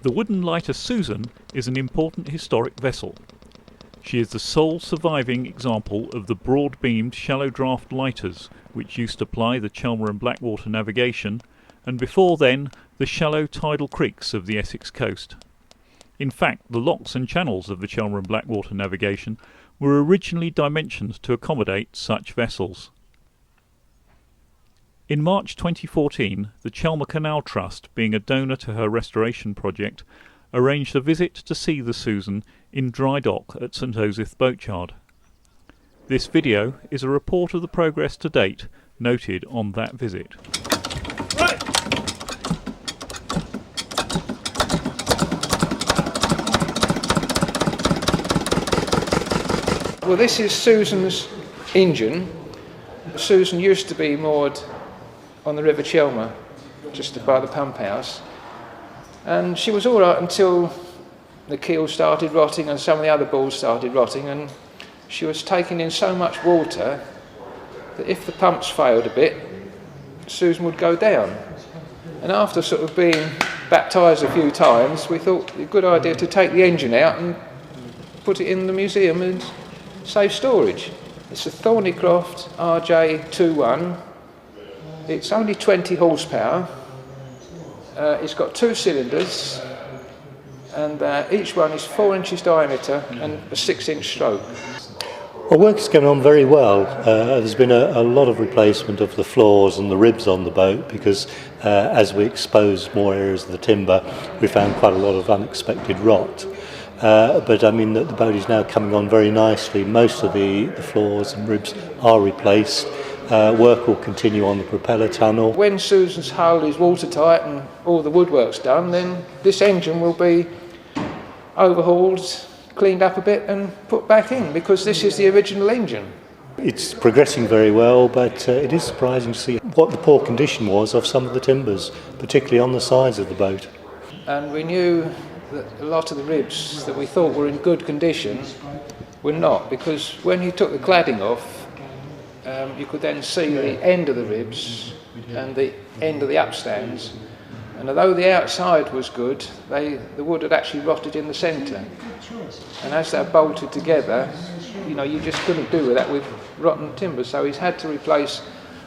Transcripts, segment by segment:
The wooden lighter Susan is an important historic vessel. She is the sole surviving example of the broad-beamed shallow draft lighters which used to ply the Chelmer and Blackwater navigation, and before then the shallow tidal creeks of the Essex coast. In fact, the locks and channels of the Chelmer and Blackwater navigation were originally dimensioned to accommodate such vessels. In March 2014, the Chelmer Canal Trust, being a donor to her restoration project, arranged a visit to see the Susan in dry dock at St Osyth Boatyard. This video is a report of the progress to date noted on that visit. Well, this is Susan's engine. Susan used to be moored on the River Chelmer, just by the pump house, and she was all right until the keel started rotting and some of the other balls started rotting, and she was taking in so much water that if the pumps failed a bit, Susan would go down. And after sort of being baptised a few times, we thought it was a good idea to take the engine out and put it in the museum and save storage. It's a Thornycroft RJ21. It's only 20 horsepower. It's got 2 cylinders, and each one is 4 inches diameter and a 6-inch stroke. Well, work is going on very well. There's been a lot of replacement of the floors and the ribs on the boat because as we exposed more areas of the timber, we found quite a lot of unexpected rot. But I mean, the boat is now coming on very nicely. Most of the floors and ribs are replaced. Work will continue on the propeller tunnel. When Susan's hull is watertight and all the woodwork's done, then this engine will be overhauled, cleaned up a bit and put back in, because this is the original engine. It's progressing very well, but it is surprising to see what the poor condition was of some of the timbers, particularly on the sides of the boat. And we knew that a lot of the ribs that we thought were in good condition were not, because when he took the cladding off, you could then see the end of the ribs and the end of the upstands, and although the outside was good, the wood had actually rotted in the centre, and as they're bolted together, you know, you just couldn't do with that with rotten timber, so he's had to replace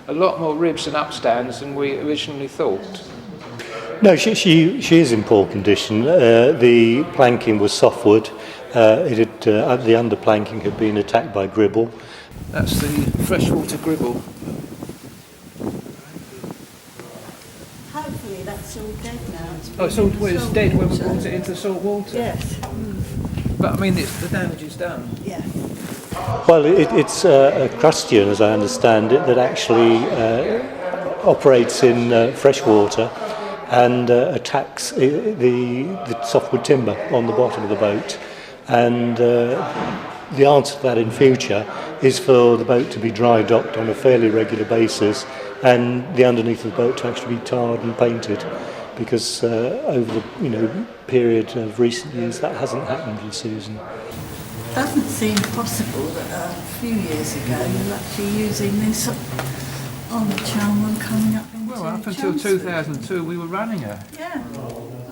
a lot more ribs and upstands than we originally thought. No, she is in poor condition. The planking was softwood. The underplanking had been attacked by gribble. That's the freshwater gribble. Hopefully that's all dead now. It's dead when we brought it into salt water. Yes. But I mean, the damage is done. Yeah. Well, it's a crustacean, as I understand it, that actually operates in freshwater and attacks the softwood timber on the bottom of the boat. And the answer to that in future is for the boat to be dry docked on a fairly regular basis, and the underneath of the boat to actually be tarred and painted, because over the period of recent years that hasn't happened with Susan. It doesn't seem possible that a few years ago you were actually using this on the Chelmer coming up into Well, up until Chelmsford. 2002 we were running her. Yeah,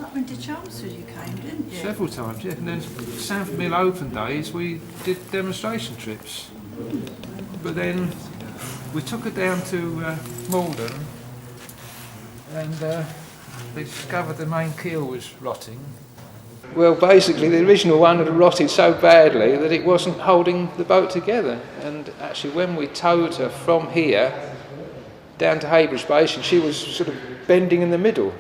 up into Chelmsford you came, didn't you? Several times, yeah. And then Sanford Mill Open days we did demonstration trips. But then we took her down to Malden, and they discovered the main keel was rotting. Well, basically the original one had rotted so badly that it wasn't holding the boat together, and actually when we towed her from here down to Heybridge Basin, she was sort of bending in the middle.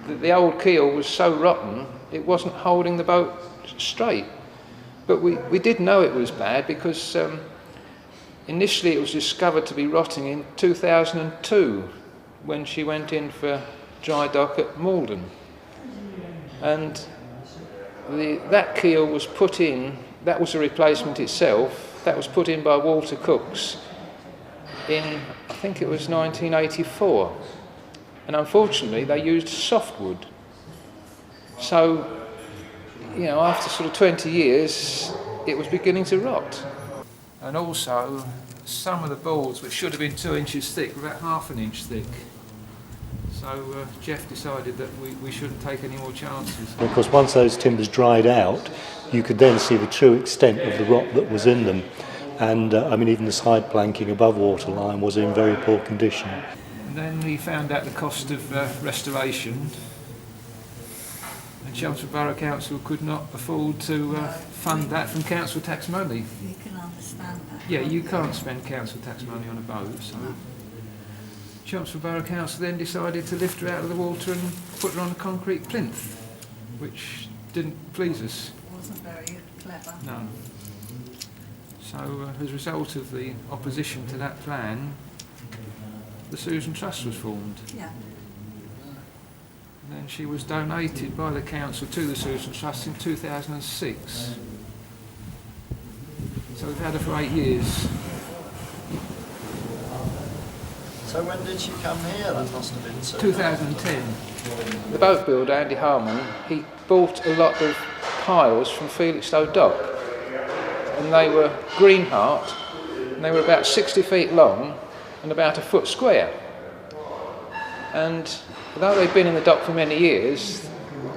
The old keel was so rotten it wasn't holding the boat straight. But we did know it was bad because initially it was discovered to be rotting in 2002 when she went in for dry dock at Malden. And that keel was put in, that was a replacement itself, that was put in by Walter Cooks in, I think it was 1984. And unfortunately they used softwood. So, after sort of 20 years, it was beginning to rot. And also, some of the boards, which should have been 2 inches thick, were about 1/2 inch thick. So Jeff decided that we shouldn't take any more chances. And of course, once those timbers dried out, you could then see the true extent of the rot that was in them. And I mean, even the side planking above waterline was in very poor condition. And then he found out the cost of restoration, and Chelmsford Borough Council could not afford to fund that from council tax money. You can understand that. Yeah, you can't spend council tax money on a boat, so Chelmsford Borough Council then decided to lift her out of the water and put her on a concrete plinth, which didn't please us. Wasn't very clever. No. So as a result of the opposition to that plan, the Susan Trust was formed. Yeah. And then she was donated by the council to the Susan Trust in 2006. So we've had her for 8 years. So when did she come here? That must have been 2010. The boat builder, Andy Harmon, he bought a lot of piles from Felixstowe Dock. And they were Greenheart, and they were about 60 feet long and about a foot square. And although they'd been in the dock for many years,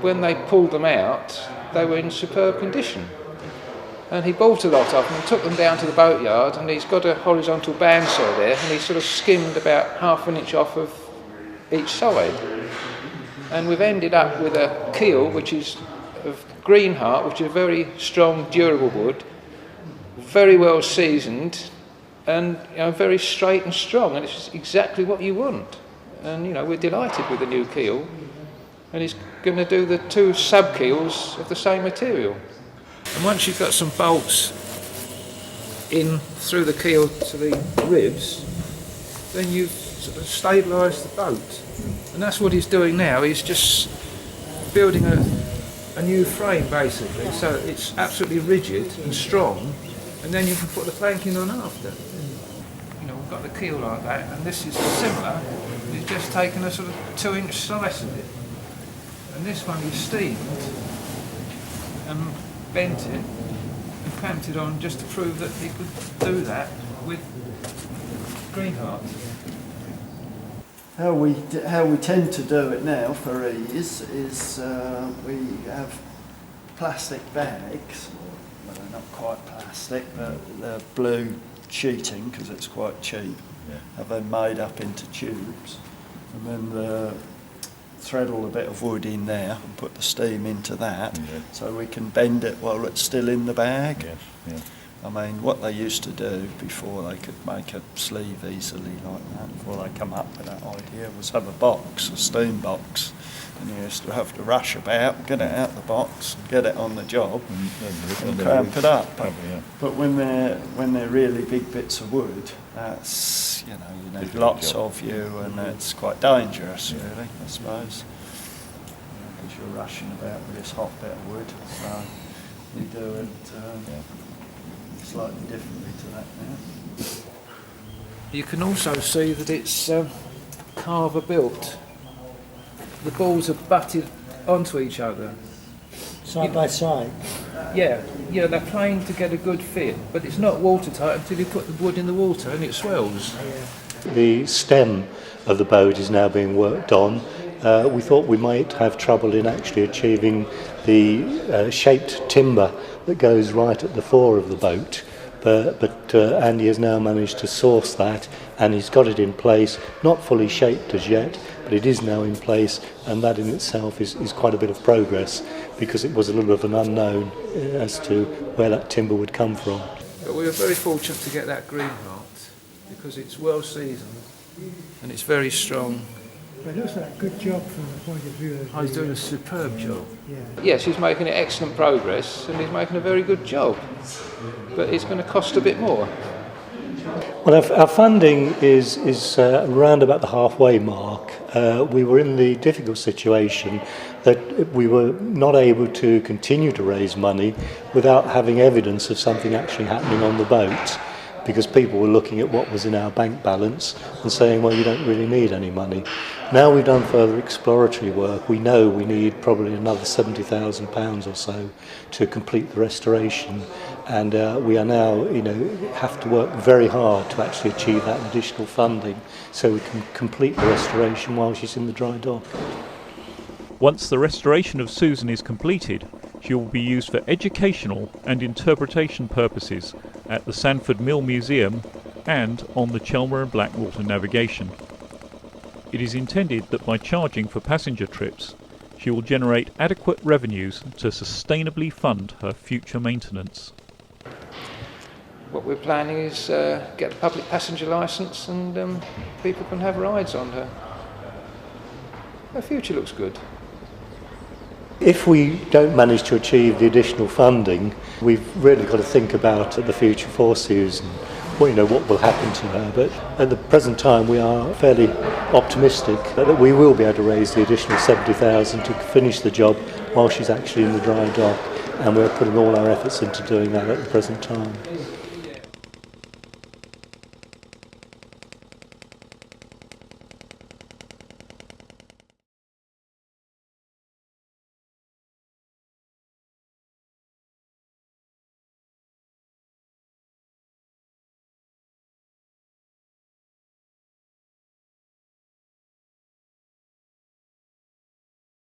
when they pulled them out, they were in superb condition. And he bought a lot of them and took them down to the boatyard, and he's got a horizontal bandsaw there, and he sort of skimmed about ½ an inch off of each side. And we've ended up with a keel, which is of Greenheart, which is a very strong, durable wood, very well seasoned, and very straight and strong, and it's exactly what you want. And we're delighted with the new keel, and he's going to do the 2 sub keels of the same material. And once you've got some bolts in through the keel to the ribs, then you've sort of stabilised the boat. And that's what he's doing now. He's just building a new frame, basically, so it's absolutely rigid and strong, and then you can put the planking on after. We've got the keel like that, and this is similar. He's just taken a sort of 2-inch slice of it. And this one he's steamed and bent it and clamped it on just to prove that he could do that with Greenheart. How we tend to do it now for ease is we have plastic bags. Well, they're not quite plastic, but they're blue sheeting because it's quite cheap. Yeah. Have them made up into tubes, and then thread all a bit of wood in there and put the steam into that, so we can bend it while it's still in the bag. Yes, yeah. I mean, what they used to do before they could make a sleeve easily like that, before they come up with that idea, was have a steam box, and you used to have to rush about, get it out of the box, get it on the job, and cramp it up. But when they're really big bits of wood, that's you need lots of you, and it's quite dangerous, really, I suppose, because you're rushing about with this hot bit of wood. So we do it slightly differently to that now. You can also see that it's carver built. The balls are butted onto each other. Side by side? Yeah, they're playing to get a good fit, but it's not watertight until you put the wood in the water and it swells. The stem of the boat is now being worked on. We thought we might have trouble in actually achieving the shaped timber that goes right at the fore of the boat, but Andy has now managed to source that, and he's got it in place, not fully shaped as yet, but it is now in place, and that in itself is quite a bit of progress, because it was a little bit of an unknown as to where that timber would come from. But we were very fortunate to get that Greenheart, because it's well seasoned and it's very strong. But it looks like a good job from the point of view of He's doing a superb job. Yeah. Yes, he's making excellent progress, and he's making a very good job, but it's going to cost a bit more. Well, our funding is around about the halfway mark. We were in the difficult situation that we were not able to continue to raise money without having evidence of something actually happening on the boat, because people were looking at what was in our bank balance and saying, well, you don't really need any money. Now we've done further exploratory work, we know we need probably another £70,000 or so to complete the restoration, and we are now, have to work very hard to actually achieve that additional funding so we can complete the restoration while she's in the dry dock. Once the restoration of Susan is completed, she will be used for educational and interpretation purposes at the Sandford Mill Museum and on the Chelmer and Blackwater navigation. It is intended that by charging for passenger trips, she will generate adequate revenues to sustainably fund her future maintenance. What we're planning is get a public passenger licence, and people can have rides on her. Her future looks good. If we don't manage to achieve the additional funding, we've really got to think about the future for Susan. What will happen to her, but at the present time we are fairly optimistic that we will be able to raise the additional 70,000 to finish the job while she's actually in the dry dock, and we're putting all our efforts into doing that at the present time.